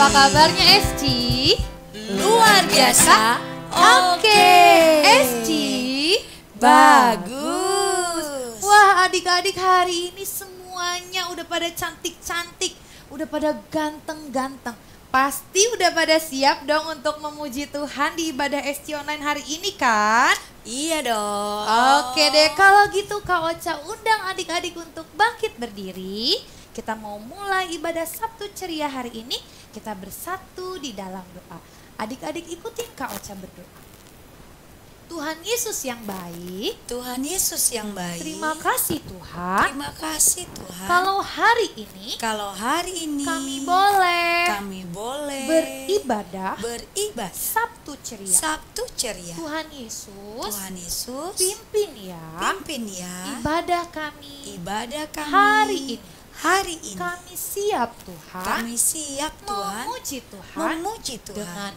kabarnya Esti? Luar biasa. Oke, Esti. Bagus. Wah, adik-adik hari ini semuanya udah pada cantik-cantik, udah pada ganteng-ganteng. Pasti udah pada siap dong untuk memuji Tuhan di ibadah SC online hari ini kan? Iya dong. Oke deh, kalau gitu Kak Ocha undang adik-adik untuk bangkit berdiri. Kita mau mulai ibadah Sabtu ceria hari ini. Kita bersatu di dalam doa. Adik-adik ikutin Kak Ocha berdoa. Tuhan Yesus yang baik. Tuhan Yesus yang baik. Terima kasih Tuhan. Terima kasih Tuhan. Kalau hari ini kami boleh beribadah Sabtu ceria. Sabtu ceria. Tuhan Yesus pimpin ya ibadah kami hari ini. Kami siap Tuhan. Memuji Tuhan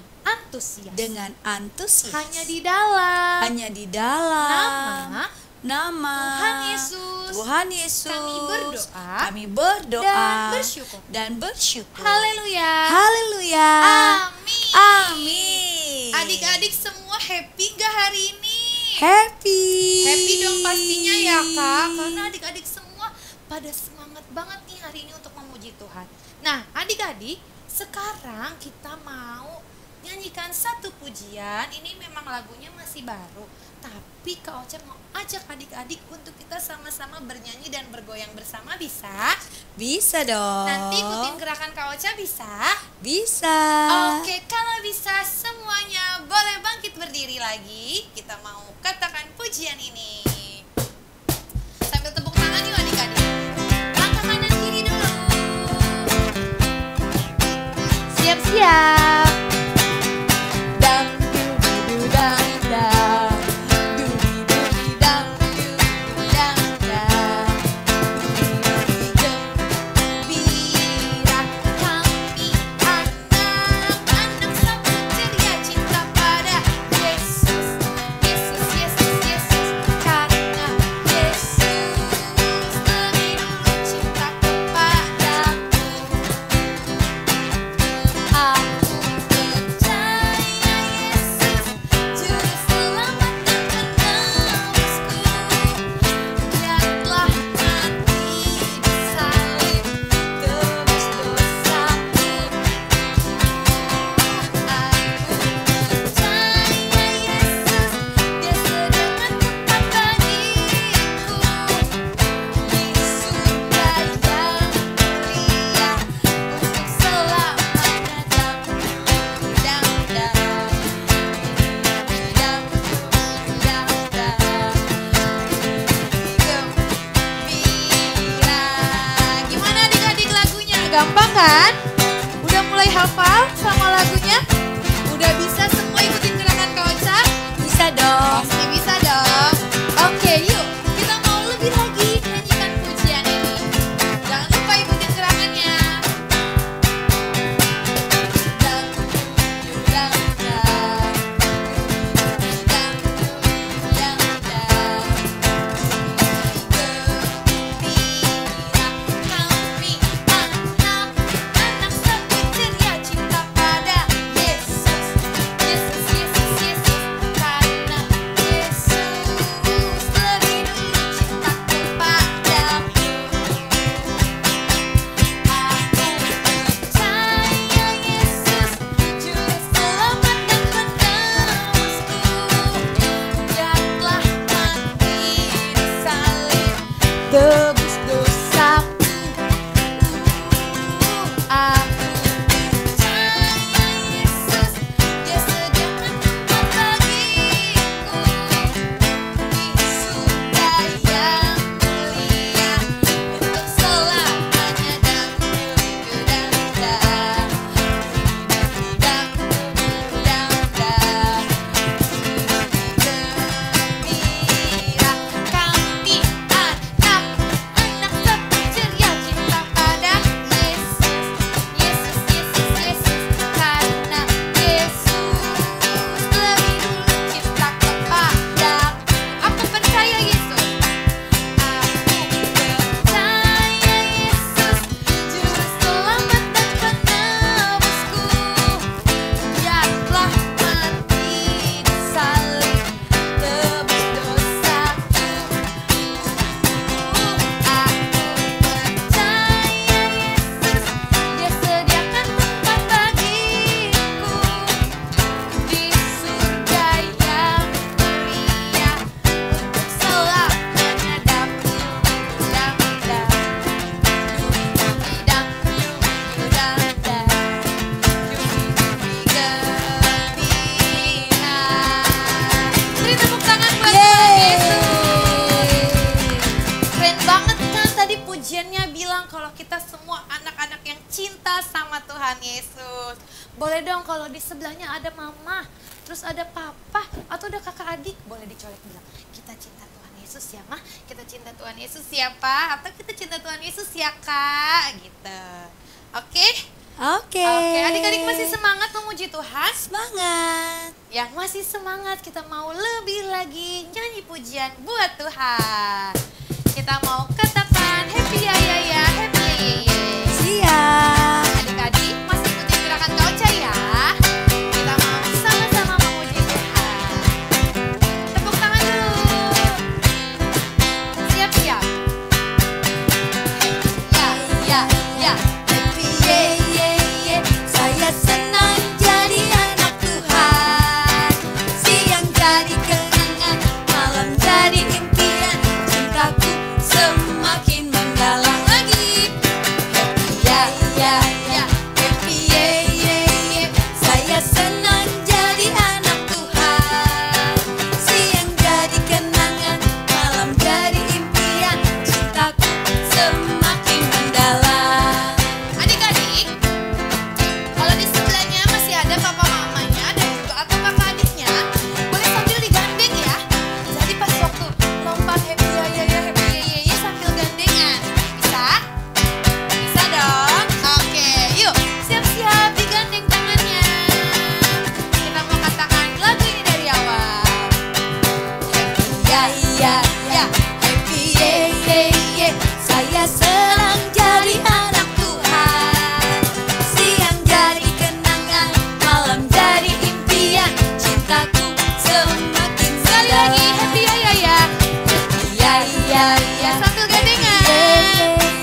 dengan antusias. Hanya di dalam nama Tuhan Yesus kami berdoa dan bersyukur. Haleluya. Amin. Adik-adik semua happy gak hari ini? Happy Dong pastinya ya Kak, karena adik-adik semua pada semangat banget nih hari ini untuk memuji Tuhan. Nah adik-adik, sekarang kita mau nyanyikan satu pujian. Ini memang lagunya masih baru, tapi Kak Ocha mau ajak adik-adik untuk kita sama-sama bernyanyi dan bergoyang bersama. Bisa dong. Nanti ikutin gerakan Kak Ocha bisa. Oke, kalau bisa semuanya boleh bangkit berdiri lagi. Kita mau katakan pujian ini sambil tepuk tangan yuk adik-adik. Langkah kanan kiri dulu. Siap-siap. Gampang kan? Udah mulai hafal sama lagunya? Udah bisa semua ikutin gerakan Kak Ocha? Bisa dong. Pasti bisa dong. Oke yuk, kita mau lebih lagi nyanyikan pujian ini. Jangan lupa ikutin gerakannya. dong kalau kita semua anak-anak yang cinta sama Tuhan Yesus. Boleh dong kalau di sebelahnya ada mama, terus ada papa, atau ada kakak adik, boleh dicolek bilang, kita cinta Tuhan Yesus ya mah, kita cinta Tuhan Yesus ya pak, atau kita cinta Tuhan Yesus ya kak, gitu. Oke? Oke. Oke, adik-adik masih semangat memuji Tuhan? Semangat. Yang masih semangat, kita mau lebih lagi nyanyi pujian buat Tuhan. Kita mau katakan happy ya ya ya, happy ya ya ya. Siap. Adik-adik masih ikutin gerakan Kauca ya. Kita mau sama-sama memuji Tuhan. Tepuk tangan dulu. Siap-siap. Ya ya ya. Happy ye ye ye. Saya senang jadi anak Tuhan. Siang jadi kenangan, malam jadi impian. Cintaku semakin mendalam lagi. Happy ya ya ya. Happy ye ye ye. Saya senang jadi anak Tuhan. Siang jadi kenangan, malam jadi impian. Cintaku semakin mendalam. Adik-adik, kalau di sebelahnya masih ada papa mamanya dan juga atau kakak adiknya, boleh sambil digandeng ya. Jadi pas waktu lompat happy ya ya ya, happy ya ya ya sambil gandengan. Bisa? Bisa dong? Oke, yuk siap-siap digandeng tangannya. Kita mau katakan lagu ini dari awal. Ya ya ya, happy ye ye ye. Saya senang jadi anak Tuhan. Siang jadi kenangan, malam jadi impian. Cintaku semakin Sekali lagi mendalam. happy ya ya ya. Ya ya ya, Sambil gandengan. ye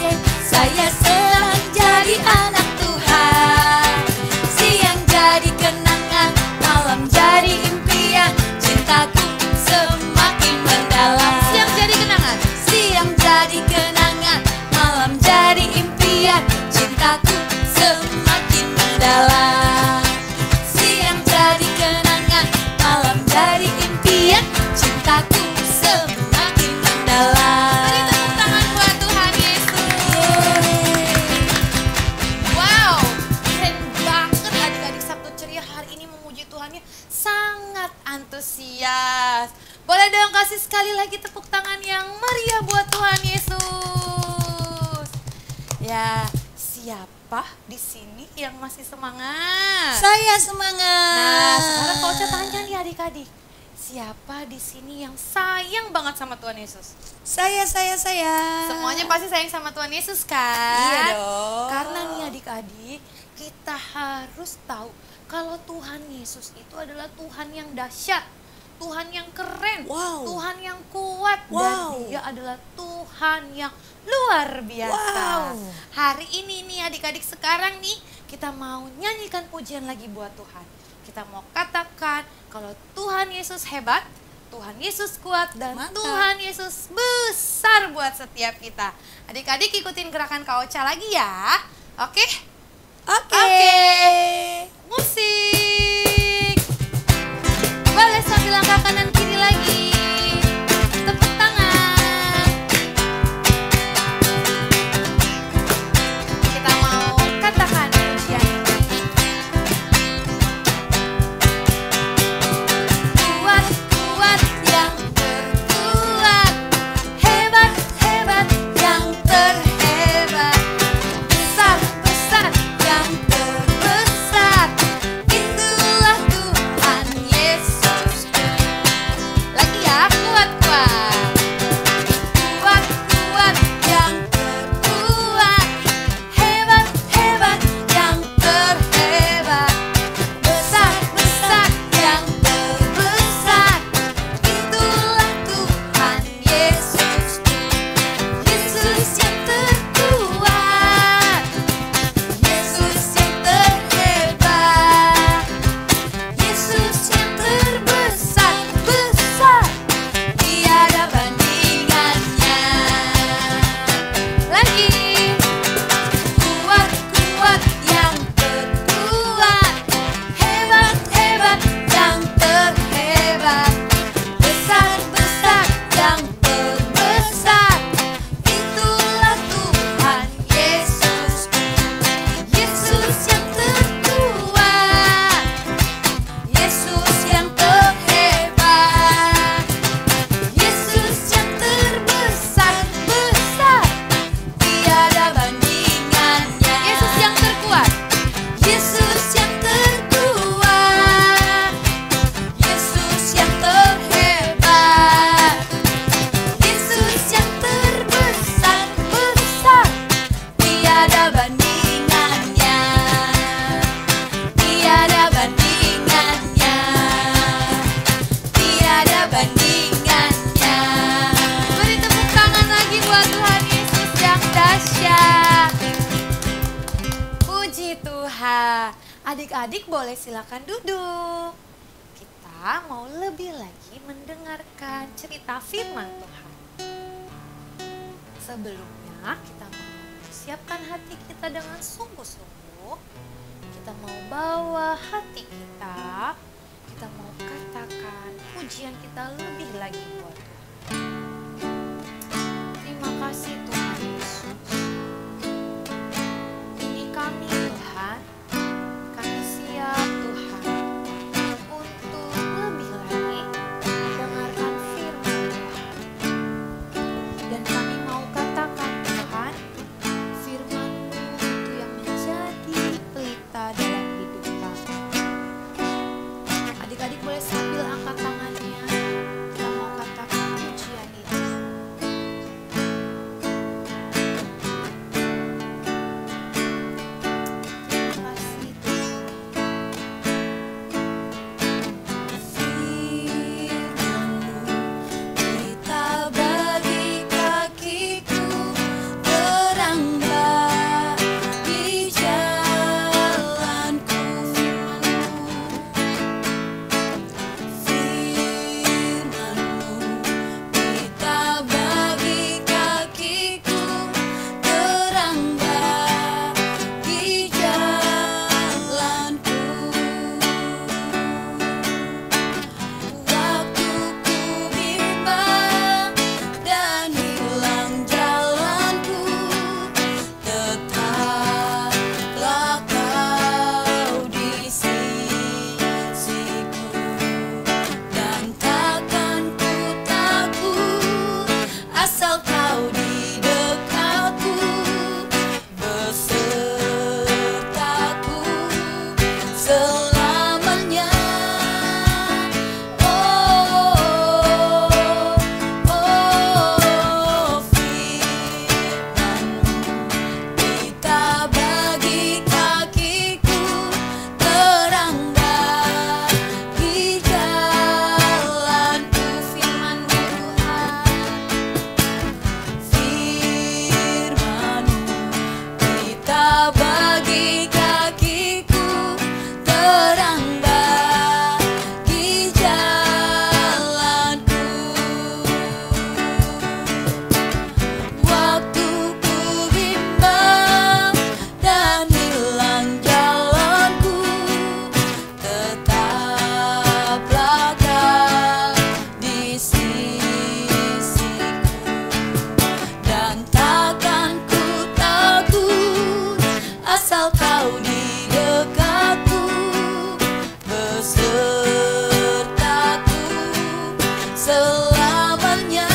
ye. Saya senang jadi anak Tuhan. Siang jadi kenangan, malam jadi impian. Cintaku semakin mendalam. Siang jadi kenangan. Siang jadi kenangan, malam jadi impian. Cintaku semakin mendalam. Siang jadi kenangan, malam jadi impian. Cintaku semakin mendalam. Beri tepuk tangan buat Tuhan Yesus. Wow, keren banget adik-adik Sabtu Ceria hari ini memuji Tuhannya sangat antusias. Boleh dong kasih sekali lagi tepuk tangan yang meriah buat Tuhan Yesus. Ya, siapa di sini yang masih semangat? Saya semangat. Nah, sekarang kau tanya nih adik-adik. Siapa di sini yang sayang banget sama Tuhan Yesus? Saya. Semuanya pasti sayang sama Tuhan Yesus kan? Iya dong. Karena nih adik-adik, kita harus tahu kalau Tuhan Yesus itu adalah Tuhan yang dahsyat, Tuhan yang keren, Wow. Tuhan yang kuat, Wow. dan Dia adalah Tuhan yang luar biasa. Wow. Hari ini nih adik-adik sekarang nih kita mau nyanyikan pujian lagi buat Tuhan. Kita mau katakan kalau Tuhan Yesus hebat, Tuhan Yesus kuat, dan Mantap. Tuhan Yesus besar buat setiap kita. Adik-adik ikutin gerakan Kauca lagi ya. Oke? Oke. Musik. Boleh sambil langkah kanan kiri lagi. Tepuk tangan. Kita mau katakan pujian ini. Kuat, kuat yang terkuat. Hebat, hebat yang terhebat. Besar, besar yang terbesar. Itulah Tuhan Yesus. Adik-adik boleh silakan duduk. Kita mau lebih lagi mendengarkan cerita firman Tuhan. Sebelumnya kita mau siapkan hati kita dengan sungguh-sungguh. Kita mau bawa hati kita. Kita mau katakan pujian kita lebih lagi buat Tuhan. Terima kasih Tuhan Yesus. Ini kami Tuhan. Kami siap Tuhan untuk lebih lagi mendengarkan firman Tuhan. Dan kami mau katakan Tuhan, firman-Mu itu yang menjadi pelita dalam hidup kami. Adik-adik boleh sambil angkat tangannya. Kita mau katakan pujian itu. Terima kasih Tuhan. Kita bagi kakiku terang bagi jalanku. Firman-Mu kita bagi kakiku terang bagi jalanku. Waktuku bimbang dan hilang jalanku, tetaplah Kau di sisiku, dan takkan ku takut asal Kau di dekatku, besertaku selamanya. Kita bagi kakiku terang bagi jalanku. Firman-Mu kita bagi kakiku terang bagi jalanku. Waktuku bimbang dan hilang jalanku, tetaplah Kau di sisiku, dan takkan ku takut asal Kau di dekatku, besertaku selamanya.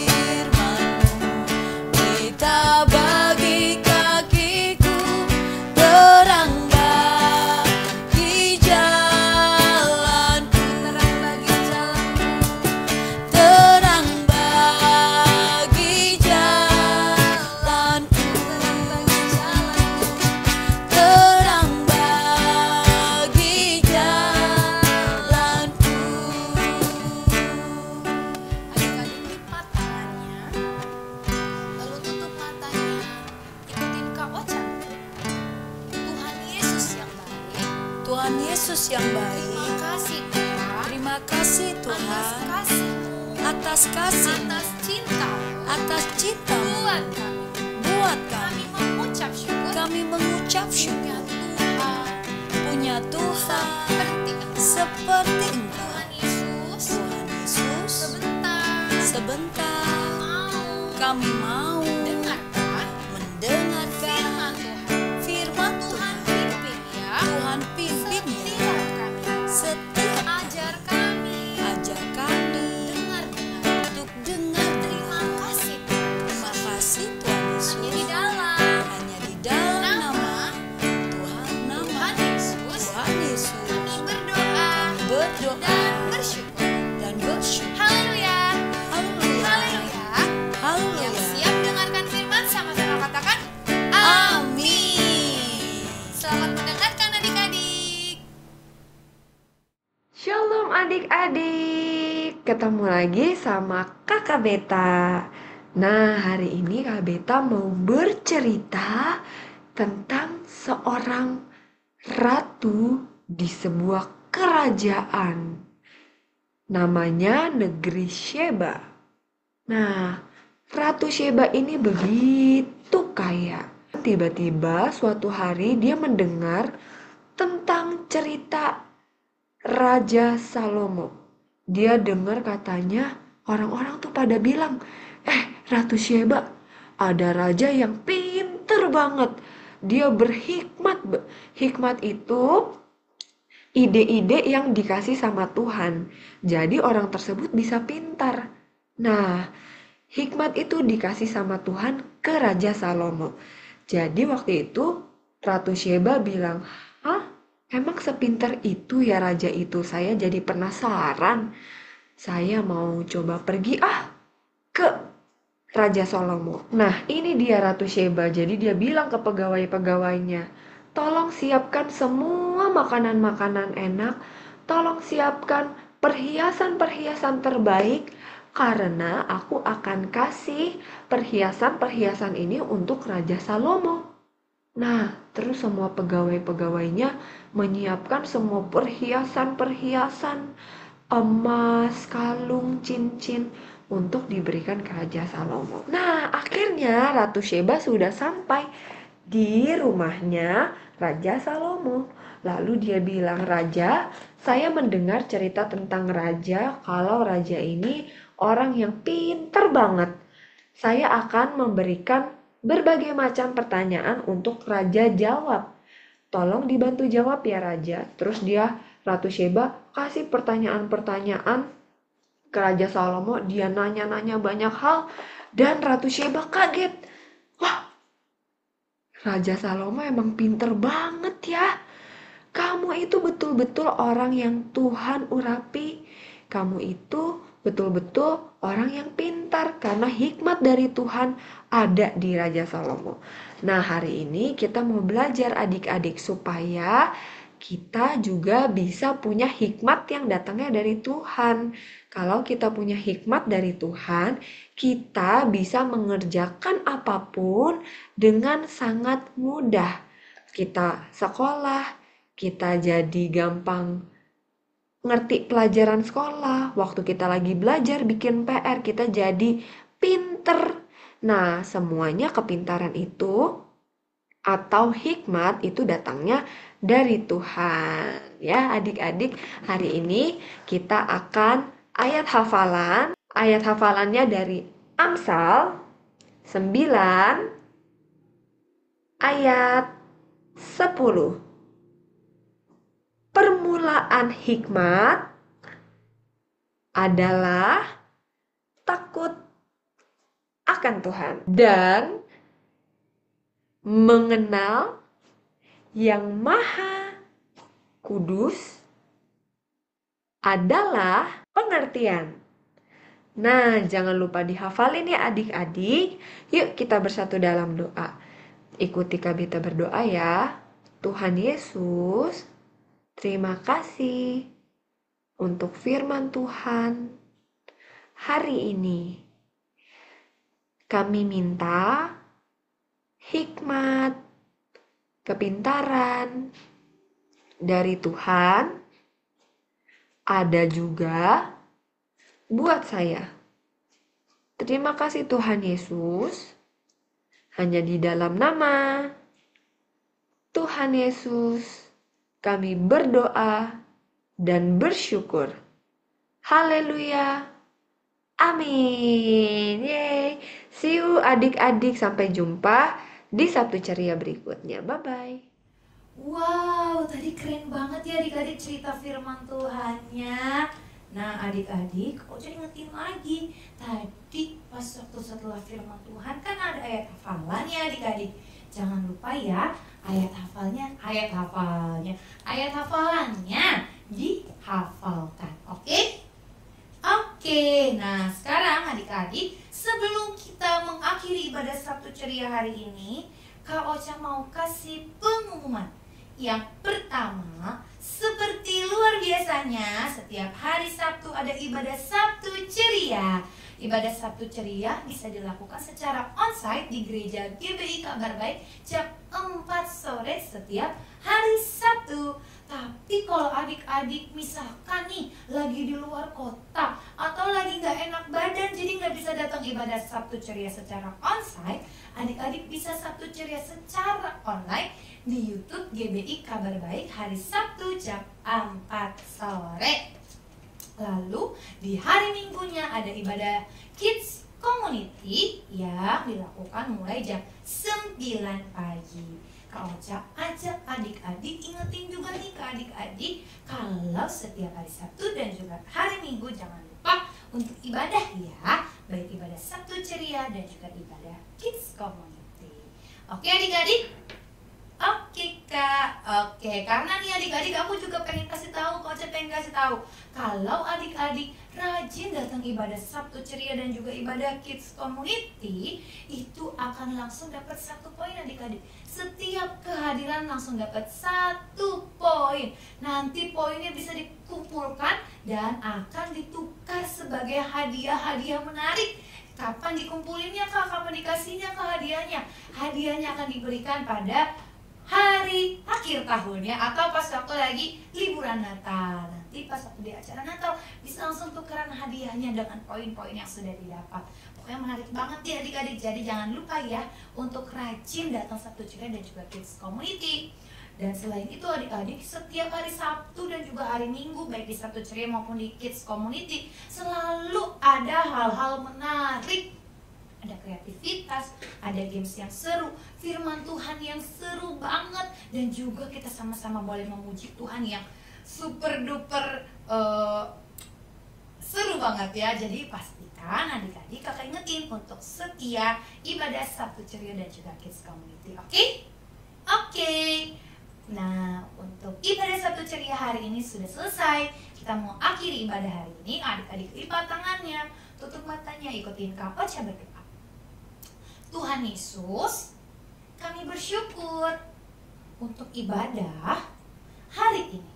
Firman-Mu kita bagi kakiku terang bagi jalanku, terang bagi jalanku, terang bagi jalanku. Adik-adik lipat tangannya, lalu tutup matanya, ikutin Kak Ocha. Tuhan Yesus yang baik, Tuhan Yesus yang baik, terima kasih Tuhan terima kasih atas Tuhan kasih-Mu, atas kasih, atas cinta-Mu atas cinta buat kami. buat Kami kami. mengucap syukur Kami mengucap punya syukur Tuhan punya Tuhan seperti Engkau. seperti Engkau. Tuhan Yesus, Tuhan Yesus, sebentar sebentar mau kami mau dengarkan mendengarkan firman firman Tuhan. Tuhan. Pimpin ya, Tuhan pimpin ya, setiap kami, setiap ajar kami, ajar kami dengar-dengar. untuk dengar. Terima kasih Tuhan. Terima kasih Tuhan Yesus. Hanya di dalam Hanya di dalam nama Tuhan, nama Tuhan Yesus, Tuhan Yesus kami berdoa berdoa dan bersyukur. dan bersyukur. Haleluya. Haleluya. Haleluya. Yang Haleluya. siap dengarkan firman sama-sama katakan Amin. selamat mendengarkan adik-adik. Shalom adik-adik, ketemu lagi sama Kakak Beta. Nah, hari ini Kak Beta mau bercerita tentang seorang ratu di sebuah kerajaan. Namanya negeri Sheba. Nah, Ratu Sheba ini begitu kaya. Tiba-tiba suatu hari dia mendengar tentang cerita Raja Salomo. Dia dengar katanya orang-orang tuh pada bilang, Ratu Sheba, ada raja yang pinter banget. Dia berhikmat. Hikmat itu ide-ide yang dikasih sama Tuhan. Jadi orang tersebut bisa pintar. Nah, hikmat itu dikasih sama Tuhan ke Raja Salomo. Jadi waktu itu Ratu Sheba bilang, "Hah? Emang sepintar itu ya raja itu? Saya jadi penasaran. Saya mau coba pergi ke Raja Salomo." Nah, ini dia Ratu Sheba. Jadi dia bilang ke pegawai-pegawainya, "Tolong siapkan semua makanan-makanan enak. Tolong siapkan perhiasan-perhiasan terbaik karena aku akan kasih perhiasan-perhiasan ini untuk Raja Salomo." Nah, terus semua pegawai-pegawainya menyiapkan semua perhiasan-perhiasan, emas, kalung, cincin untuk diberikan ke Raja Salomo. Nah, akhirnya Ratu Sheba sudah sampai di rumahnya Raja Salomo. Lalu dia bilang, "Raja, saya mendengar cerita tentang raja kalau raja ini orang yang pinter banget. Saya akan memberikan berbagai macam pertanyaan untuk raja jawab. Tolong dibantu jawab ya raja." Terus Ratu Sheba kasih pertanyaan-pertanyaan ke Raja Salomo. Dia nanya-nanya banyak hal dan Ratu Sheba kaget. Wah, Raja Salomo emang pinter banget ya. Kamu itu betul-betul orang yang Tuhan urapi. Kamu itu betul-betul orang yang pintar karena hikmat dari Tuhan ada di Raja Salomo. Nah, hari ini kita mau belajar adik-adik supaya kita juga bisa punya hikmat yang datangnya dari Tuhan. Kalau kita punya hikmat dari Tuhan, kita bisa mengerjakan apapun dengan sangat mudah. Kita sekolah, kita jadi gampang ngerti pelajaran sekolah. Waktu kita lagi belajar bikin PR, kita jadi pinter. Nah, semuanya kepintaran itu atau hikmat itu datangnya dari Tuhan. Ya, adik-adik, hari ini kita akan ayat hafalan. Ayat hafalannya dari Amsal 9 ayat 10. Permulaan hikmat adalah takut akan Tuhan dan mengenal yang maha kudus adalah pengertian. Nah, jangan lupa dihafalin ya adik-adik. Yuk kita bersatu dalam doa. Ikuti Kabita berdoa ya. Tuhan Yesus, terima kasih untuk firman Tuhan hari ini. Kami minta hikmat, kepintaran dari Tuhan ada juga buat saya. Terima kasih Tuhan Yesus. Hanya di dalam nama Tuhan Yesus kami berdoa dan bersyukur. Haleluya. Amin. Yeay. See you adik-adik. Sampai jumpa di Sabtu Ceria berikutnya. Bye-bye. Wow, tadi keren banget ya adik-adik cerita firman Tuhannya. Nah adik-adik, Ocha ingetin lagi. Tadi pas waktu setelah firman Tuhan kan ada ayat hafalan ya adik-adik. Jangan lupa ya ayat hafalannya dihafalkan. Oke? Oke, nah sekarang adik-adik, sebelum kita mengakhiri ibadah Sabtu Ceria hari ini, Kak Ocha mau kasih pengumuman. Yang pertama, seperti luar biasanya, setiap hari Sabtu ada ibadah Sabtu Ceria. Ibadah Sabtu Ceria bisa dilakukan secara onsite di gereja GBI Kabar Baik jam 4 sore setiap hari Sabtu. Tapi kalau adik-adik misalkan nih lagi di luar kota atau lagi nggak enak badan jadi nggak bisa datang ibadah Sabtu Ceria secara onsite, adik-adik bisa Sabtu Ceria secara online di YouTube GBI Kabar Baik hari Sabtu jam 4 sore. Lalu di hari Minggunya ada ibadah Kids Community yang dilakukan mulai jam 9 pagi. Kak Ocha ajak adik-adik, ingetin juga nih ke adik-adik kalau setiap hari Sabtu dan juga hari Minggu jangan lupa untuk ibadah ya, baik ibadah Sabtu Ceria dan juga ibadah Kids Community. Oke adik-adik? Oke Kak, oke, karena nih adik-adik aku juga pengen kasih tahu, Kak Ocha pengen kasih tahu kalau adik-adik rajin datang ibadah Sabtu Ceria dan juga ibadah Kids Community itu akan langsung dapat 1 poin adik-adik. Setiap kehadiran langsung dapat 1 poin. Nanti poinnya bisa dikumpulkan dan akan ditukar sebagai hadiah-hadiah menarik. Kapan dikumpulinnya Kak? Kapan dikasihnya Kak hadiahnya? Hadiahnya akan diberikan pada hari akhir tahunnya atau pas waktu lagi liburan Natal. Nanti pas waktu di acara Natal bisa langsung tukeran hadiahnya dengan poin-poin yang sudah didapat. Pokoknya menarik banget ya adik-adik. Jadi jangan lupa ya untuk rajin datang Sabtu Ceria dan juga Kids Community. Dan selain itu adik-adik setiap hari Sabtu dan juga hari Minggu baik di Sabtu Ceria maupun di Kids Community selalu ada hal-hal menarik. Ada kreativitas, ada games yang seru, firman Tuhan yang seru banget, dan juga kita sama-sama boleh memuji Tuhan yang super duper seru banget ya. Jadi pastikan adik-adik kakak ingetin untuk setia ibadah Sabtu Ceria dan juga Kids Community. Oke? Oke. Nah, untuk ibadah Sabtu Ceria hari ini sudah selesai. Kita mau akhiri ibadah hari ini. Adik-adik lipat tangannya, tutup matanya, ikutin Kak Ocha berdoa. Tuhan Yesus, kami bersyukur untuk ibadah hari ini.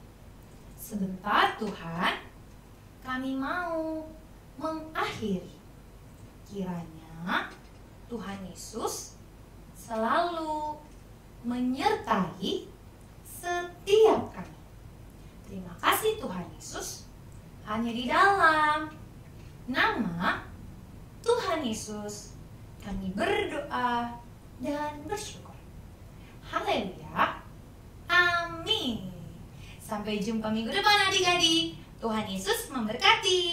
Sebentar Tuhan, kami mau mengakhiri. Kiranya Tuhan Yesus selalu menyertai setiap kami. Terima kasih Tuhan Yesus. Hanya di dalam nama Tuhan Yesus kami berdoa dan bersyukur. Haleluya. Amin. Sampai jumpa minggu depan adik-adik. Tuhan Yesus memberkati.